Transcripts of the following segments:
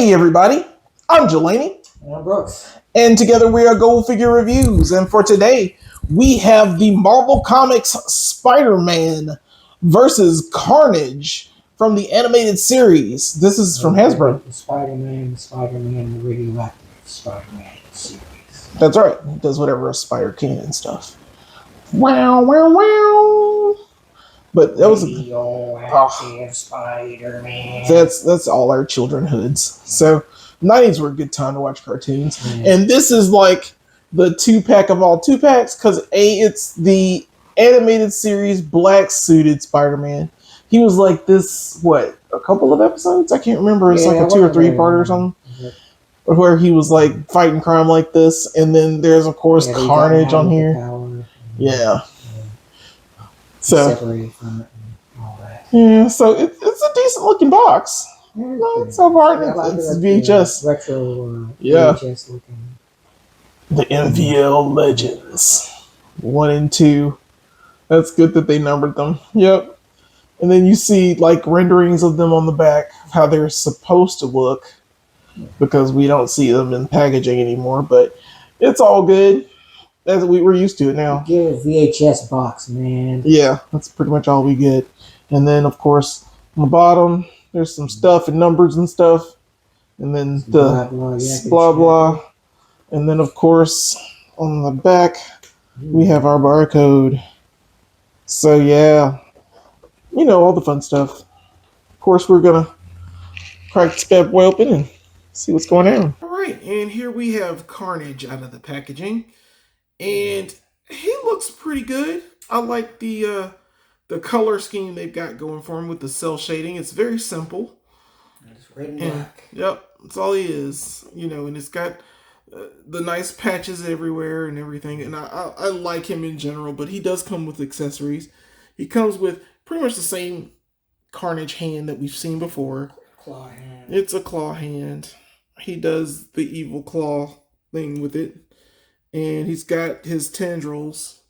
Hey everybody, I'm Jelani. And I'm Brooks. And together we are Gold Figure Reviews. And for today, we have the Marvel Comics Spider-Man Vs Carnage from the animated series. This is from Hasbro. The Spider-Man, the radioactive Spider-Man series. That's right. It does whatever a spider can and stuff. Wow, wow, wow. But that was radioactive Spider-Man. That's all our childrenhoods. So 90s were a good time to watch cartoons. And this is like the 2-pack of all 2-packs because it's the animated series black suited Spider-Man. He was like this, a couple of episodes? I can't remember. It's like a 2 or 3 part or something. Where he was like fighting crime like this. And then there's of course Carnage on here. Yeah. So separated from it and all that. Yeah, so it's a decent looking box. Not so hard. It's VHS. Retro VHS looking. The MVL Legends 1 and 2. That's good that they numbered them. Yep. And then you see like renderings of them on the back, how they're supposed to look, because we don't see them in packaging anymore. But it's all good. We're used to it now. Get a VHS box, man. Yeah, that's pretty much all we get. And then, of course, on the bottom, there's some stuff and numbers and stuff. And then the blah, blah. And then, of course, on the back, we have our barcode. So, yeah, all the fun stuff. Of course, we're going to crack this bad boy open and see what's going on. All right, and here we have Carnage out of the packaging. And he looks pretty good. I like the color scheme they've got going for him with the cell shading. It's very simple. It's red and black. Yep, that's all he is. And it's got the nice patches everywhere and everything. And I like him in general, but he does come with accessories. He comes with pretty much the same Carnage hand that we've seen before. Claw hand. It's a claw hand. He does the evil claw thing with it. And he's got his tendrils,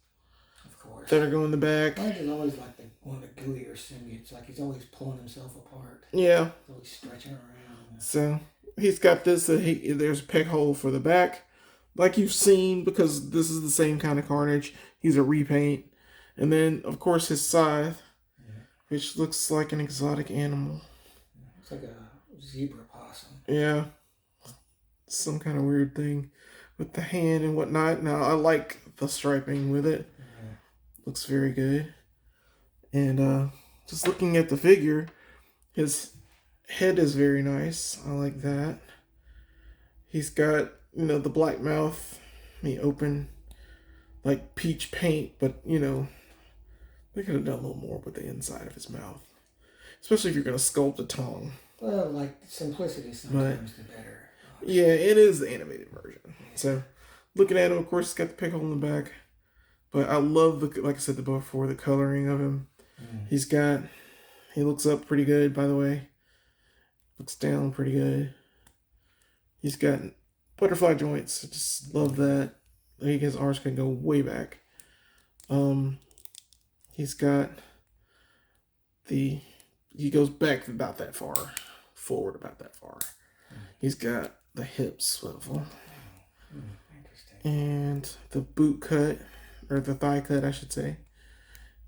of course, that are going in the back. Carnage is always like one of the gooier symbiotes. Like he's always pulling himself apart. Yeah. He's always stretching around. So he's got this. There's a peg hole for the back, like you've seen, because this is the same kind of Carnage. He's a repaint, and then of course his scythe, which looks like an exotic animal. It's like a zebra possum. Yeah, some kind of weird thing with the hand and whatnot. Now, I like the striping with it. Looks very good. And just looking at the figure, his head is very nice. I like that. He's got, the black mouth. The open, like peach paint, but, they could have done a little more with the inside of his mouth. Especially if you're going to sculpt a tongue. Well, like, simplicity sometimes the better. Yeah, it is the animated version. So, looking at him, of course, he's got the peg hole in the back. But I love, like I said before, the coloring of him. He looks up pretty good, by the way. Looks down pretty good. He's got butterfly joints. I just love that. I think his arms can go way back. He's got he goes back about that far. Forward about that far. He's got the hip swivel. And the boot cut, or the thigh cut, I should say.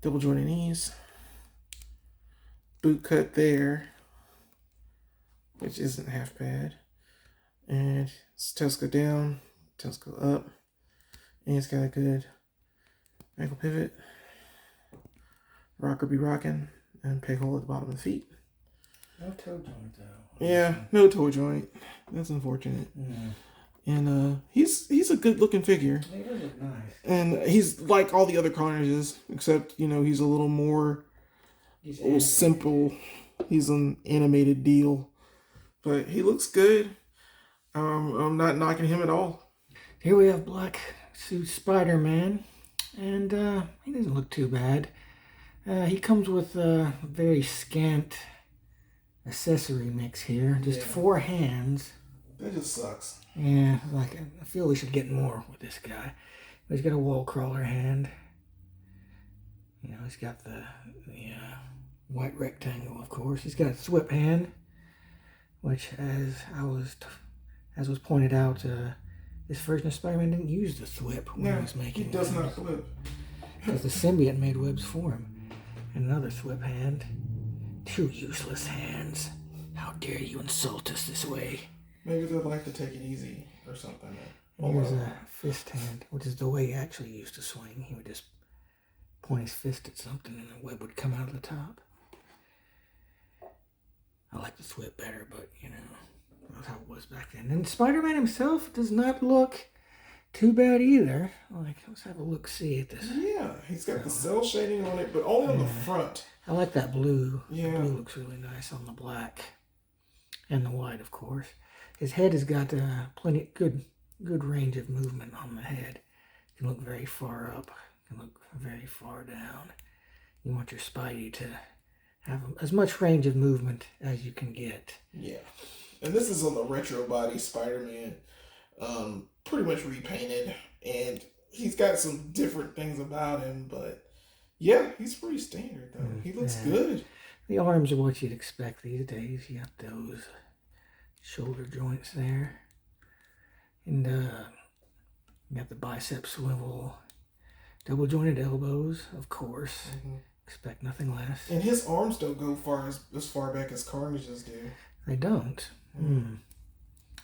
Double jointed knees. Boot cut there, which isn't half bad. And his toes go down, toes go up. And he's got a good ankle pivot. Rocker be rocking. And peg hole at the bottom of the feet. No toe joint, though. Yeah, no toe joint. That's unfortunate. And he's a good looking figure. He does look nice. And he's like all the other Carnages, except he's a little more simple. He's an animated deal, but he looks good. I'm not knocking him at all. Here we have black suit Spider-Man, and he doesn't look too bad. He comes with a very scant accessory mix here. Just 4 hands. That just sucks. Yeah, I feel we should get more with this guy. He's got a wall crawler hand. He's got the white rectangle, of course. He's got a SWIP hand which, as was pointed out, this version of Spider-Man didn't use the thwip when he was making he does webs, not flip. because the symbiote made webs for him. And another thwip hand. 2 useless hands. How dare you insult us this way? Maybe they'd like to take it easy or something. And here's a fist hand, which is the way he actually used to swing. He would just point his fist at something and a web would come out of the top. I like the thwip better, but, you know, that's how it was back then. And Spider-Man himself does not look too bad either. Like, let's have a look-see at this. Yeah, he's got the cell shading on it, but only on the front. I like that blue. Yeah. The blue looks really nice on the black. And the white, of course. His head has got plenty good range of movement on the head. It can look very far up. It can look very far down. You want your Spidey to have as much range of movement as you can get. Yeah. And this is on the retro body Spider-Man. Pretty much repainted. And he's got some different things about him, but yeah, he's pretty standard though. He looks good. The arms are what you'd expect these days. You got those shoulder joints there. And you got the bicep swivel. Double jointed elbows, of course. Expect nothing less. And his arms don't go as far back as Carnage's do. They don't.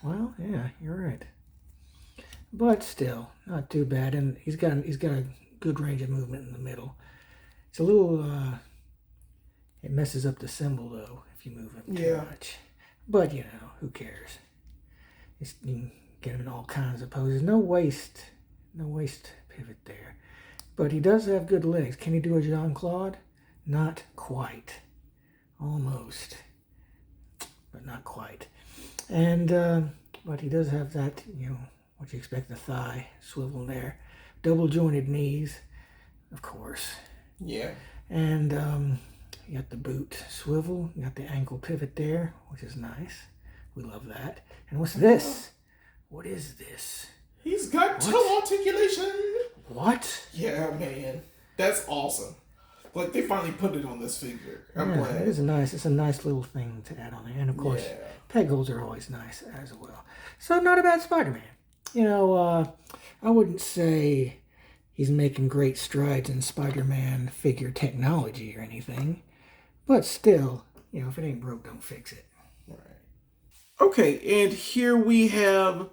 Well, yeah, you're right. But still, not too bad. And he's got a good range of movement in the middle. It's a little it messes up the symbol though if you move him too much. But you know, who cares? You can get him in all kinds of poses. No waist pivot there. But he does have good legs. Can he do a Jean-Claude? Not quite. Almost. But not quite. And but he does have that, you know, what you expect, the thigh swivel there. Double jointed knees, of course. Yeah. And you got the boot swivel. You got the ankle pivot there, which is nice. We love that. And what's this? What is this? He's got toe articulation. What? Yeah, man. That's awesome. Like, they finally put it on this figure. I'm glad. It is nice. It's a nice little thing to add on there. And, of course, peg holes are always nice as well. So, not a bad Spider-Man. You know, I wouldn't say he's making great strides in Spider-Man figure technology or anything. But still, you know, if it ain't broke, don't fix it. Right. Okay, and here we have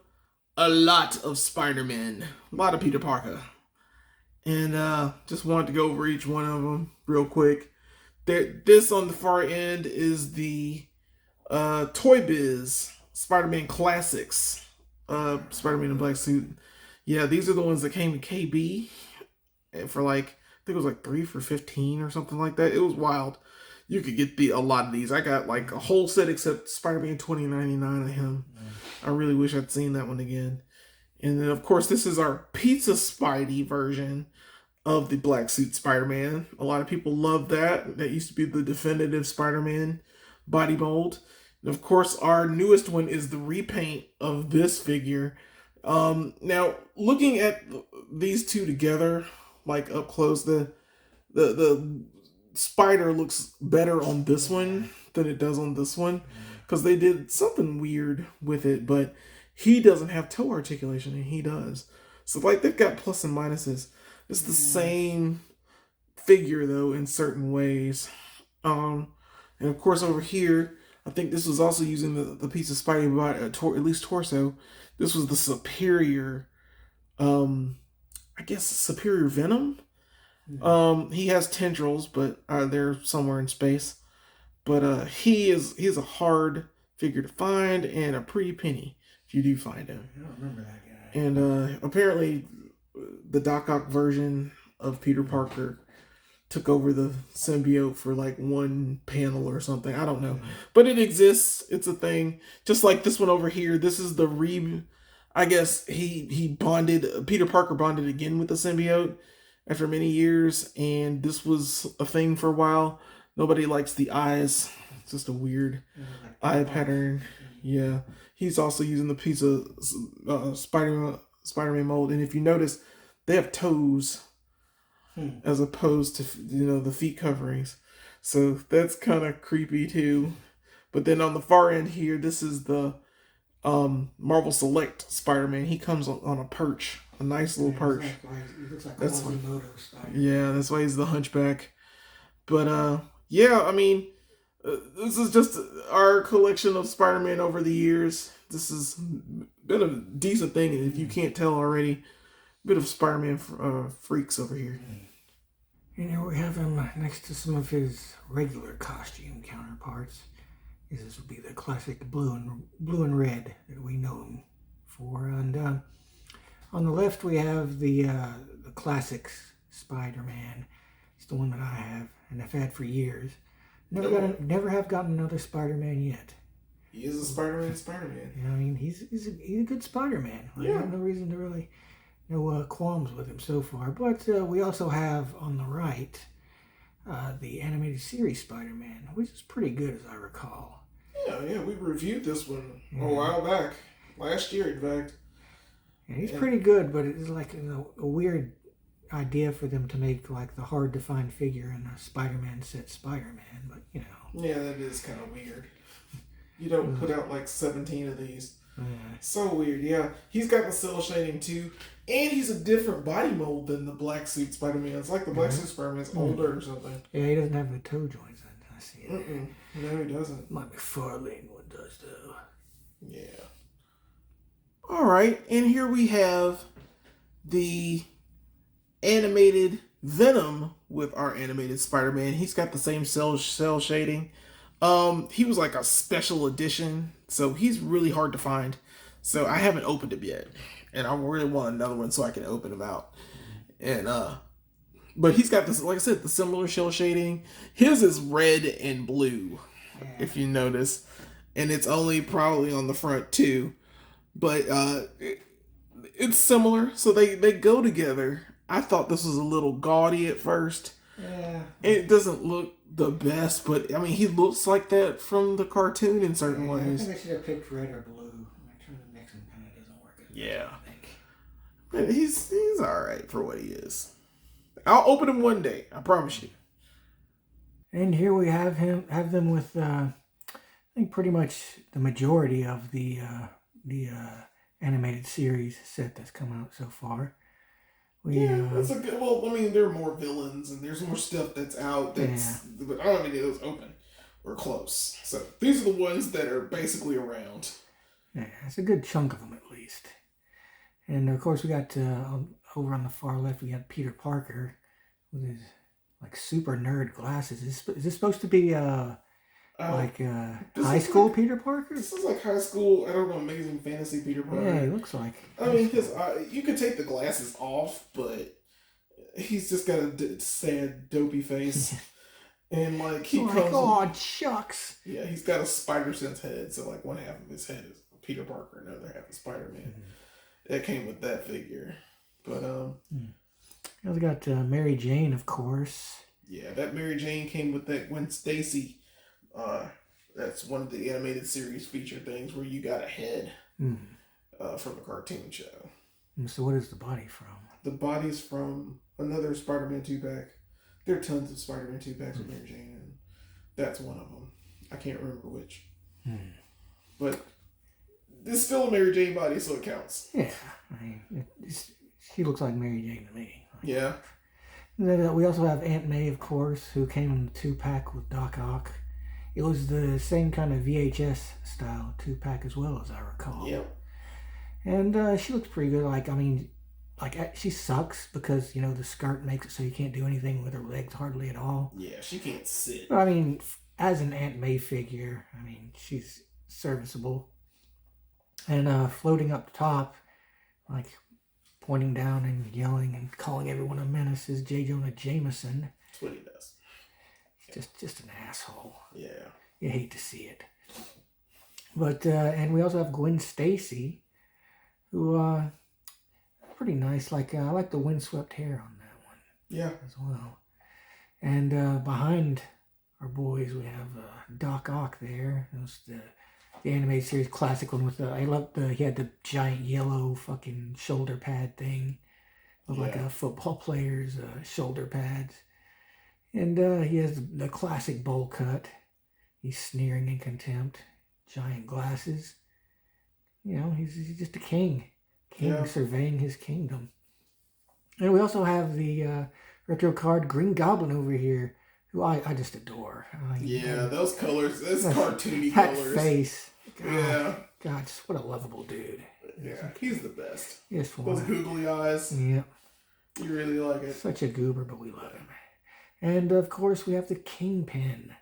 a lot of Spider-Man. A lot of Peter Parker. And just wanted to go over each one of them real quick. This on the far end is the Toy Biz Spider-Man Classics. Spider-Man in black suit. Yeah, these are the ones that came to KB for like, I think it was like 3 for $15 or something like that. It was wild. You could get a lot of these. I got like a whole set except Spider-Man 2099 of him. I really wish I'd seen that one again. And then, of course, this is our Pizza Spidey version of the black suit Spider-Man. A lot of people love that. That used to be the definitive Spider-Man body mold. And, of course, our newest one is the repaint of this figure. Now, looking at these two together, like up close, the spider looks better on this one than it does on this one. Because they did something weird with it, but he doesn't have toe articulation, and he does. So, like, they've got plus and minuses. It's the same figure, though, in certain ways. And, of course, over here, I think this was also using the piece of Spidey body, at least torso. This was the superior, I guess, superior Venom. He has tendrils, but they're somewhere in space. But he's a hard figure to find and a pretty penny if you do find him. I don't remember that guy. And apparently the Doc Ock version of Peter Parker took over the symbiote for like one panel or something. I don't know. But it exists. It's a thing. Just like this one over here. This is the I guess he bonded, Peter Parker bonded again with the symbiote after many years. And this was a thing for a while. Nobody likes the eyes. It's just a weird eye pattern. Yeah. He's also using the piece of Spider-Man mold. And if you notice, they have toes as opposed to, you know, the feet coverings. So that's kind of creepy too. But then on the far end here, this is the Marvel Select Spider-Man. He comes on a perch, a nice little perch. He looks like That's Quasimodo Spider-Man. Yeah, that's why he's the Hunchback. But yeah, I mean, this is just our collection of Spider-Man over the years. This has been a decent thing, and if you can't tell already, a bit of Spider-Man freaks over here. And here we have him next to some of his regular costume counterparts. This would be the classic blue and red that we know him for. And on the left we have the classics Spider-Man. It's the one that I have and I've had for years. Never have gotten another Spider-Man yet. He is a Spider-Man. Yeah, I mean, he's a good Spider-Man. I have no reason to really no qualms with him so far. But we also have on the right the animated series Spider-Man, which is pretty good as I recall. Yeah, we reviewed this one a while back. Last year, in fact. Yeah, he's pretty good, but it's like a weird idea for them to make like the hard-to-find figure in a Spider-Man set Spider-Man, but you know. Yeah, that is kind of weird. You don't put out like 17 of these. Yeah. So weird, yeah. He's got the cell shading too, and he's a different body mold than the black suit Spider-Man. It's like the black suit Spider-Man's older or something. Yeah, he doesn't have the toe joints. I see it. No, he doesn't. My McFarlane one does though. Yeah. All right, and here we have the animated Venom with our animated Spider-Man. He's got the same cell shading. He was like a special edition, so he's really hard to find. So I haven't opened him yet, and I really want another one so I can open him out. And but he's got this, like I said, the similar cell shading. His is red and blue, if you notice, and it's only probably on the front too. But it's similar, so they go together. I thought this was a little gaudy at first. Yeah. It doesn't look the best, but I mean, he looks like that from the cartoon in certain ways. I think I should have picked red or blue. Trying to mix them kind of doesn't work. Yeah. I think. But he's all right for what he is. I'll open him one day. I promise you. And here we have them with I think pretty much the majority of the animated series set that's come out so far. That's a good. Well, I mean, there are more villains and there's more stuff that's out. But I don't have any of those open or close. So these are the ones that are basically around. Yeah, it's a good chunk of them at least. And of course, we got over on the far left, we got Peter Parker with his like super nerd glasses. Is this supposed to be high school Peter Parker? This is like high school, I don't know, Amazing Fantasy Peter Parker. Yeah, he looks like. I mean, you could take the glasses off, but he's just got a sad, dopey face. And like, he comes. Oh, shucks. Yeah, he's got a Spider-Sense head, so like one half of his head is Peter Parker, another half is Spider-Man. That came with that figure. But, we got Mary Jane, of course. Yeah, that Mary Jane came with that Gwen Stacy. That's one of the animated series feature things where you got a head from a cartoon show. So what is the body from? The body's from another Spider-Man 2-pack. There are tons of Spider-Man 2-packs with Mary Jane, and that's one of them. I can't remember which. But it's still a Mary Jane body, so it counts. Yeah, I mean, she looks like Mary Jane to me. Yeah. And then we also have Aunt May, of course, who came in the 2-pack with Doc Ock. It was the same kind of VHS style 2-pack as well, as I recall. Yep. And she looks pretty good. Like, I mean, like she sucks because, the skirt makes it so you can't do anything with her legs hardly at all. Yeah, she can't sit. But, I mean, as an Aunt May figure, I mean, she's serviceable. And floating up top, like pointing down and yelling and calling everyone a menace is J. Jonah Jameson. That's what he does. Just an asshole. Yeah. You hate to see it. But, and we also have Gwen Stacy, who, pretty nice. Like, I like the windswept hair on that one. Yeah. As well. And behind our boys, we have Doc Ock there. It was the animated series classic one with he had the giant yellow fucking shoulder pad thing. Looked like a football player's shoulder pads. And he has the classic bowl cut. He's sneering in contempt. Giant glasses. You know, he's just a king. Surveying his kingdom. And we also have the retro card Green Goblin over here, who I just adore. Those colors, those cartoony that colors. Face. God, God, just what a lovable dude. Yeah, he's the best. Yes, those googly eyes. Yeah. You really like it. Such a goober, but we love him. And of course, we have the Kingpin.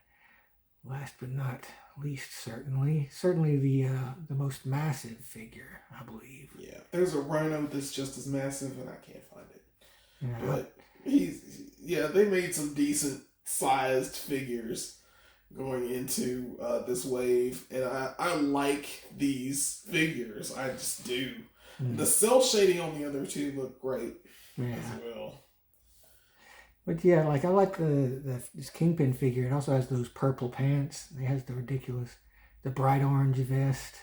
Last but not least, certainly the most massive figure, I believe. Yeah, there's a Rhino that's just as massive, and I can't find it. Yeah. But they made some decent sized figures going into this wave, and I like these figures. I just do. The cell shading on the other two look great as well. But yeah, like I like this Kingpin figure. It also has those purple pants. It has the bright orange vest,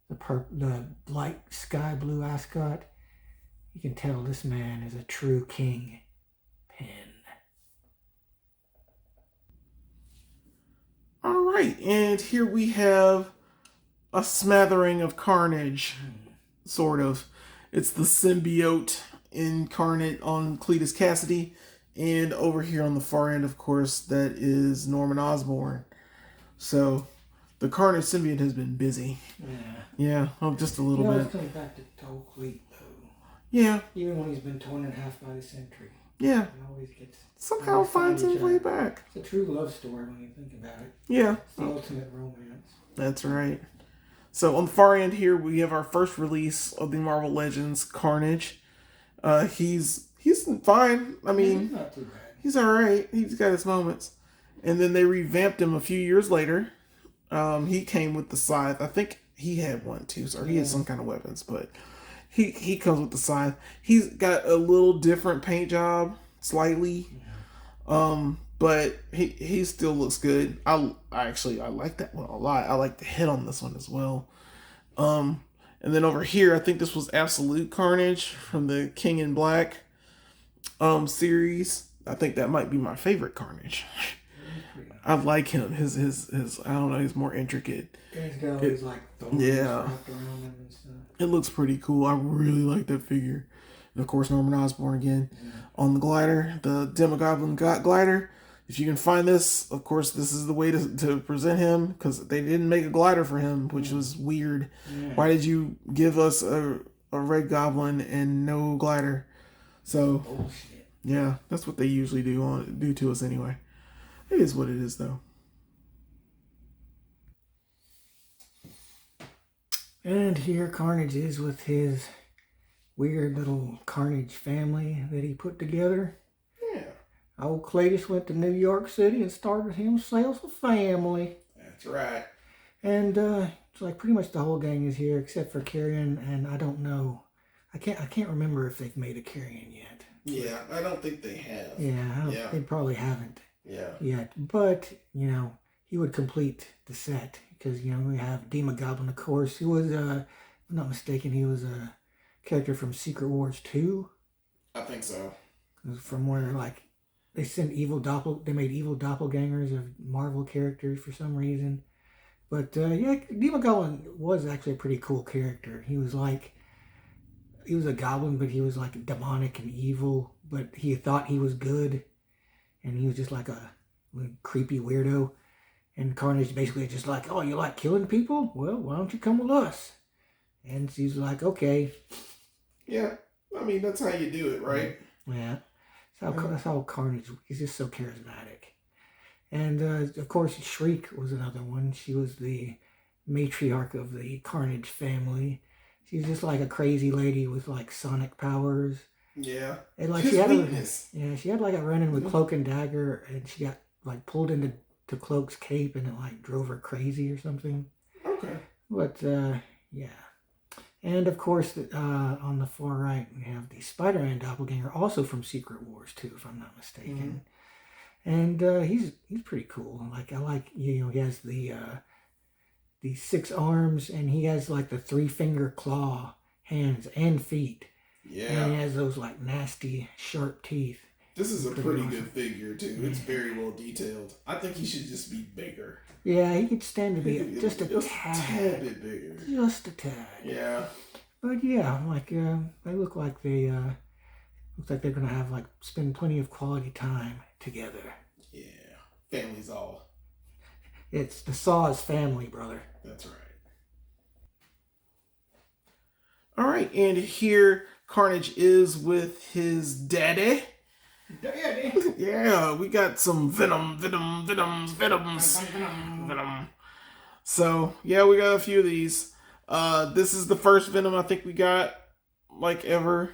the light sky blue ascot. You can tell this man is a true Kingpin. All right, and here we have a smattering of Carnage, sort of. It's the symbiote incarnate on Cletus Cassidy. And over here on the far end, of course, that is Norman Osborn. So the Carnage symbiote has been busy. Yeah, just a little bit. He's coming back to old Cleet, though. Yeah. Even when he's been torn in half by the Sentry. Yeah. He always gets... Somehow finds his way back. It's a true love story when you think about it. Yeah. It's the ultimate romance. That's right. So on the far end here, we have our first release of the Marvel Legends Carnage. He's fine. I mean, he's not too bad. He's all right. He's got his moments. And then they revamped him a few years later. He came with the scythe. I think he had one too, so he had some kind of weapons, but he comes with the scythe. He's got a little different paint job, slightly. But he still looks good. I like that one a lot. I like the head on this one as well. And then over here, I think this was Absolute Carnage from the King in Black series. I think that might be my favorite Carnage. I like him. His I don't know, he's more intricate. He's got all these like thorns wrapped around him and stuff. It looks pretty cool. I really like that figure. And of course, Norman Osborn again on the glider, the Demogoblin glider. If you can find this, of course, this is the way to present him, because they didn't make a glider for him, which was weird. Why did you give us a Red Goblin and no glider? So, yeah, that's what they usually do to us anyway. It is what it is, though. And here Carnage is with his weird little Carnage family that he put together. Yeah. Old Cletus went to New York City and started himself a family. That's right. And it's like pretty much the whole gang is here except for Carrion, and I don't know. I can't remember if they've made a Carrion yet. Yeah, I don't think they have. Yeah, they probably haven't. Yeah. Yet. But, he would complete the set because, we have Demogoblin, of course. He was, if I'm not mistaken, he was a character from Secret Wars 2. I think so. From where, they made evil doppelgangers of Marvel characters for some reason. But, Demogoblin was actually a pretty cool character. He was a goblin, but he was demonic and evil, but he thought he was good. And he was just like a creepy weirdo. And Carnage basically just like, oh, you like killing people? Well, why don't you come with us? And she's like, okay. Yeah, I mean, that's how you do it, right? Yeah. That's how Carnage, he's just so charismatic. And, of course, Shriek was another one. She was the matriarch of the Carnage family. She's just like a crazy lady with, sonic powers. Yeah. And she had a run-in with Cloak and Dagger, and she got pulled into Cloak's cape, and it drove her crazy or something. Okay. But yeah. And of course, on the far right we have the Spider-Man doppelganger, also from Secret Wars 2, if I'm not mistaken. And he's pretty cool. I like he has the 6 arms, and he has the 3-finger claw hands and feet. Yeah. And he has those nasty, sharp teeth. This is a pretty good figure too. It's very well detailed. I think he should just be bigger. Yeah, he could stand to be just a tad bit bigger. Just a tad. Yeah. But yeah, like they look like looks like they're gonna have like spend plenty of quality time together. Yeah. Family's all. It's the Saw's family, brother. That's right. All right, and here Carnage is with his daddy. Daddy. Yeah, we got some venoms. So, yeah, we got a few of these. This is the first Venom I think we got, like, ever.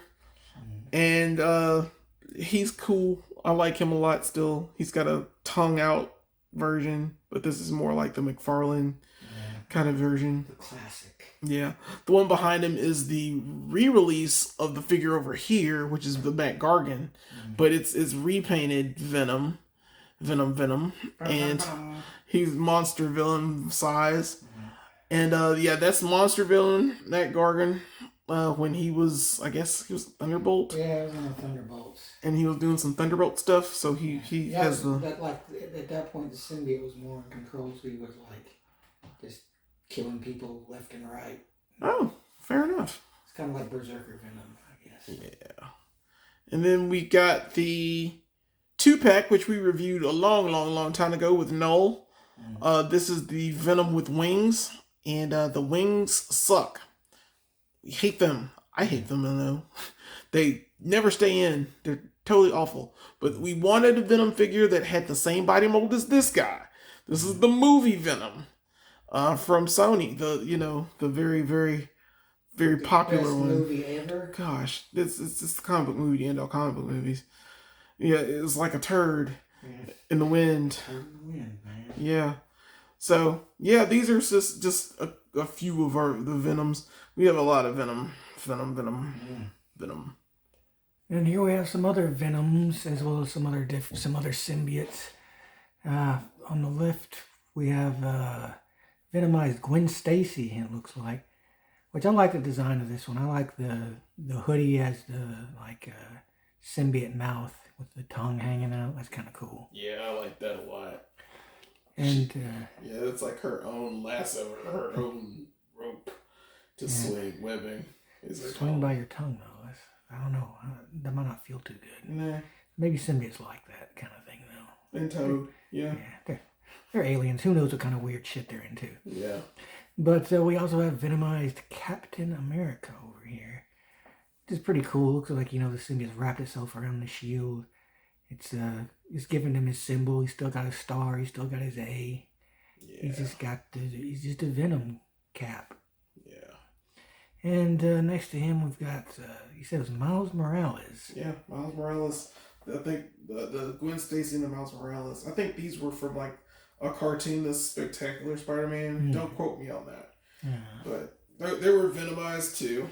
And he's cool. I like him a lot still. He's got a tongue-out version, but this is more like the McFarlane kind of version. The classic. Yeah. The one behind him is the re-release of the figure over here, which is the Matt Gargan, but it's repainted Venom. And he's monster villain size. And yeah, that's monster villain Matt Gargan. When he was, I guess he was Thunderbolt. Yeah, he was on the Thunderbolts. And he was doing some Thunderbolt stuff, so he has the... At that point, the symbiote was more in control, so he was like just killing people left and right. Oh, fair enough. It's kind of like Berserker Venom, I guess. Yeah. And then we got the 2-pack, which we reviewed a long time ago with Null. This is the Venom with wings, and the wings suck. We hate them. I hate them, though. They never stay in. They're totally awful. But we wanted a Venom figure that had the same body mold as this guy. This is the movie Venom from Sony. The very, very, very popular best one. Movie ever. Gosh, it's the comic book movie, the end of comic book movies. Yeah, it's like a turd in the wind. Turd in the wind, man. Yeah. So yeah, these are just a few of the Venoms. We have a lot of Venom. And here we have some other Venoms as well as some other symbiotes. On the left, we have Venomized Gwen Stacy. It looks like, which I like the design of this one. I like the hoodie as the symbiote mouth with the tongue hanging out. That's kind of cool. Yeah, I like that a lot. And yeah, it's like her own lasso or her own rope to swing webbing. Swing by your tongue, though. I don't know. That might not feel too good. Nah. Maybe symbiotes like that kind of thing, though. And Toad, yeah. They're aliens. Who knows what kind of weird shit they're into? Yeah. But we also have Venomized Captain America over here. Which is pretty cool. Looks like, the symbiote wrapped itself around the shield. It's giving him his symbol. He's still got his star. He's still got his A. Yeah. He's just a Venom cap. Yeah. And next to him, we've got, he says Miles Morales. Yeah, Miles Morales. I think the Gwen Stacy and the Miles Morales. I think these were from like a cartoon, this Spectacular Spider-Man. Don't quote me on that. But they were Venomized too.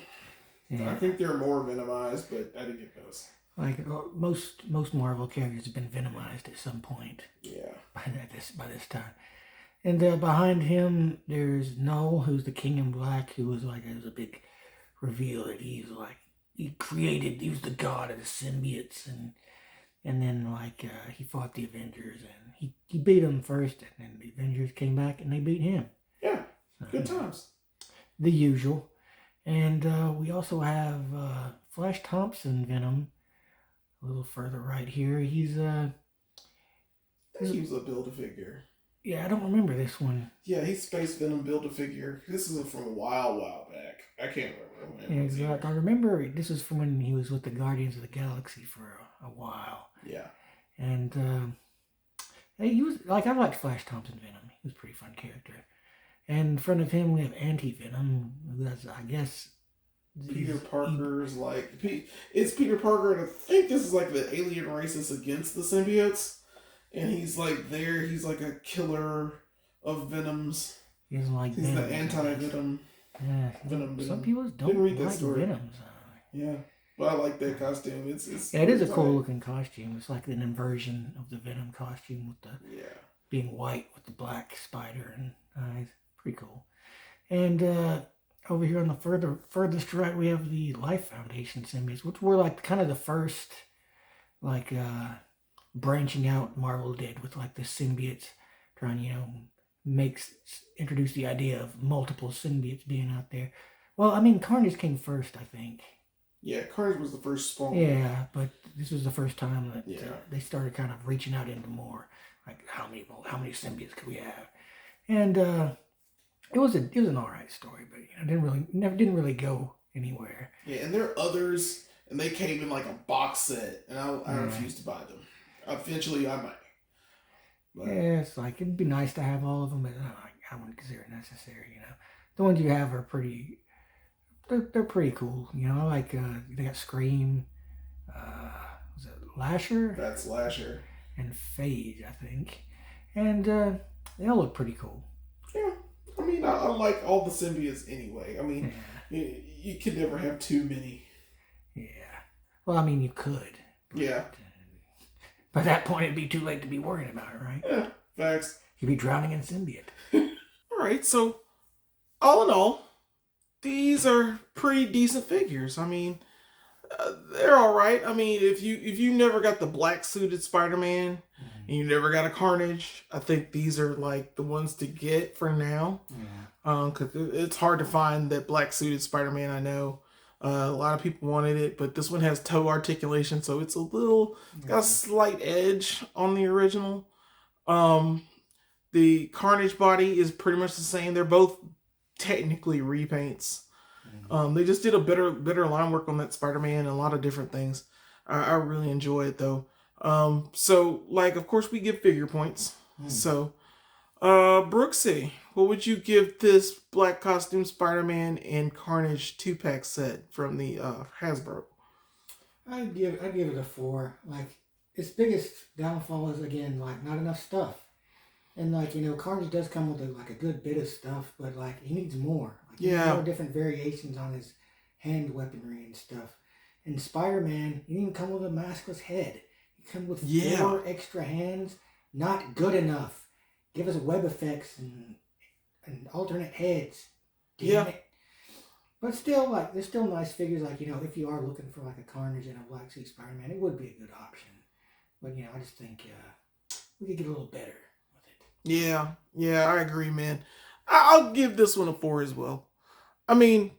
I think they're more Venomized, but I didn't get those. Like most Marvel characters have been Venomized at some point. Yeah. By this time. And behind him, there's Null, who's the King in Black, who was it was a big reveal that he was the god of the symbiotes, and then he fought the Avengers, and he beat them first, and then the Avengers came back and they beat him. Yeah, good times. The usual. And we also have Flash Thompson Venom, a little further right here. He was a Build-A-Figure. Yeah, I don't remember this one. Yeah, he's Space Venom Build-A-Figure. This is from a while back. I can't remember when. Yeah, exactly. I remember this is from when he was with the Guardians of the Galaxy for a while. Yeah. And he was I liked Flash Thompson Venom. He was a pretty fun character. And in front of him we have Anti-Venom. That's, I guess, Peter Parker's it's Peter Parker, and I think this is like the alien races against the symbiotes. And he's he's like a killer of Venoms. He's the anti-Venom. Yeah. Venom. Some people don't read that like story. Venoms. Yeah. But I like that costume. It is a cool looking costume. It's like an inversion of the Venom costume with the being white with the black spider and eyes. Pretty cool. And over here on the furthest right, we have the Life Foundation symbiotes, which were kind of the first like branching out Marvel did with like the symbiotes, trying, you know, introduce the idea of multiple symbiotes being out there. Well, I mean, Carnage came first, I think. Yeah, Carnage was the first spawn. Yeah, but this was the first time that they started kind of reaching out into more, like how many symbiotes could we have? And it was an all right story, but you know, didn't really go anywhere. Yeah, and there are others, and they came in like a box set, and I refused to buy them. Eventually, I might. But, yeah, it's like it'd be nice to have all of them, but I wouldn't consider it necessary. You know, the ones you have are pretty. They're pretty cool. You know, I like they got Scream. Was it Lasher? That's Lasher. And Phage, I think, and they all look pretty cool. Yeah, I mean, I like all the symbiotes anyway. I mean, you could never have too many. Yeah. Well, I mean, you could. Yeah. By that point, it'd be too late to be worrying about it, right? Yeah, facts. You'd be drowning in symbiote. All right, so all in all, these are pretty decent figures. I mean, they're all right. I mean, if you never got the black suited Spider-Man and you never got a Carnage, I think these are like the ones to get for now. Because it's hard to find that black suited Spider-Man. I know a lot of people wanted it, but this one has toe articulation, so it's got a slight edge on the original. The Carnage body is pretty much the same. They're both technically repaints. They just did a better line work on that Spider-Man and a lot of different things. I really enjoy it though. So like, of course we give figure points. So, Brooksy, what would you give this black costume Spider-Man and Carnage 2-pack set from the Hasbro? I'd give it a 4. Like, its biggest downfall is, again, like, not enough stuff. And like, you know, Carnage does come with a good bit of stuff, but like he needs more. Like, he needs more different variations on his hand weaponry and stuff. And Spider-Man, he didn't come with a maskless head. He comes with 4 extra hands. Not good enough. Give us web effects and alternate heads. Damn it. But still, like, there's still nice figures. Like, you know, if you are looking for like a Carnage and a black suit Spider-Man, it would be a good option. But you know, I just think we could get a little better. Yeah, I agree, man. I'll give this one a 4 as well. I mean,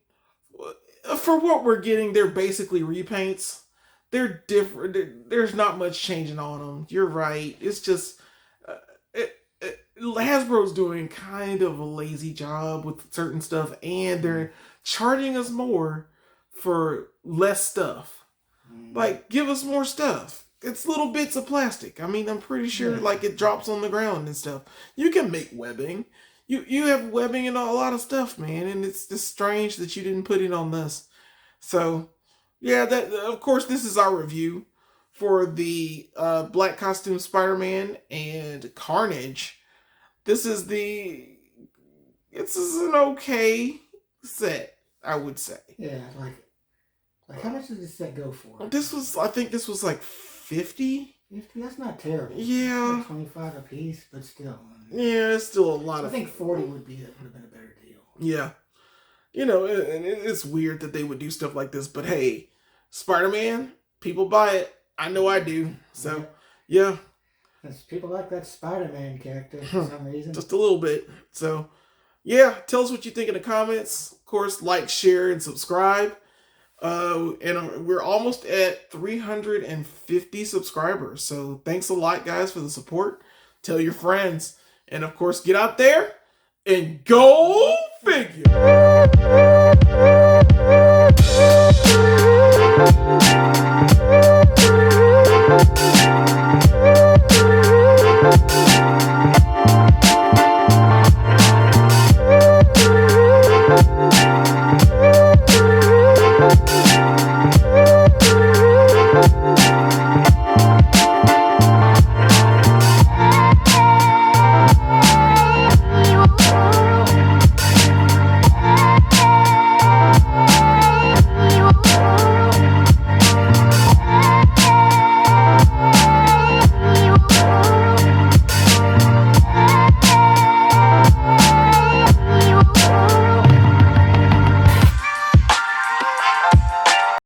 for what we're getting, they're basically repaints. They're different. There's not much changing on them. You're right. It's just Hasbro's doing kind of a lazy job with certain stuff, and they're charging us more for less stuff. Like, give us more stuff. It's little bits of plastic. I mean, I'm pretty sure like it drops on the ground and stuff. You can make webbing. You have webbing and a lot of stuff, man. And it's just strange that you didn't put it on this. So, yeah, that of course this is our review for the black costume Spider-Man and Carnage. This is an okay set, I would say. Yeah, like how much did this set go for? I think this was like 50? 50? That's not terrible. Yeah. Like 25 a piece, but still. Yeah, it's still a lot I think 40 would have been a better deal. Yeah. You know, and it's weird that they would do stuff like this, but hey, Spider-Man, people buy it. I know I do. So, yeah. People like that Spider-Man character for some reason. Just a little bit. So, yeah, tell us what you think in the comments. Of course, like, share, and subscribe. And we're almost at 350 subscribers. So thanks a lot, guys, for the support. Tell your friends. And of course, get out there and go figure.